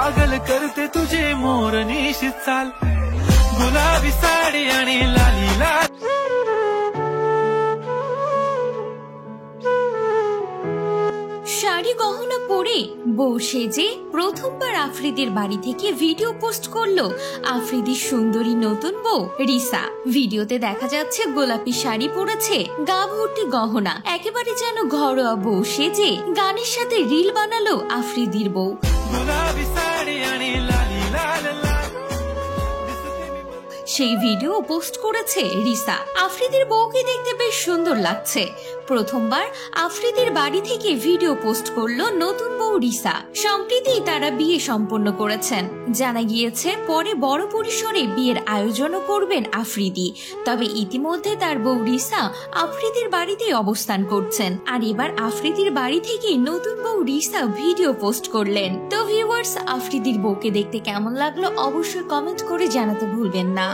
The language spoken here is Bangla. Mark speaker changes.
Speaker 1: पागल करते तुझे मोरनीशी चाल गुलाबी साडी आणि लाली लाल
Speaker 2: শাড়ি গহনা পরে বউ সেজে প্রথমবার আফ্রিদির বাড়ি থেকে ভিডিও পোস্ট করলো আফ্রিদির সুন্দরী নতুন বউ রিসা। ভিডিওতে দেখা যাচ্ছে গোলাপি শাড়ি পরেছে, গা ভর্তি গহনা, একেবারে যেন ঘরোয়া বউ সেজে গানের সাথে রিল বানালো আফ্রিদির বউ। সেই ভিডিও পোস্ট করেছে রিসা। আফ্রিদির বউকে দেখতে বেশ সুন্দর লাগছে। প্রথমবার আফ্রিদির বাড়ি থেকে ভিডিও পোস্ট করলো নতুন বউ রিসা। সম্প্রতি তারা বিয়ে সম্পন্ন করেছেন। জানা গিয়েছে পরে বড় পরিসরে বিয়ের আয়োজনও করবেন আফ্রিদি। তবে ইতিমধ্যে তার বউ রিসা আফ্রিদির বাড়িতেই অবস্থান করছেন। আর এবার আফ্রিদির বাড়ি থেকে নতুন বউ রিসা ভিডিও পোস্ট করলেন। তো ভিউয়ার্স, আফ্রিদির বউকে দেখতে কেমন লাগলো অবশ্যই কমেন্ট করে জানাতে ভুলবেন না।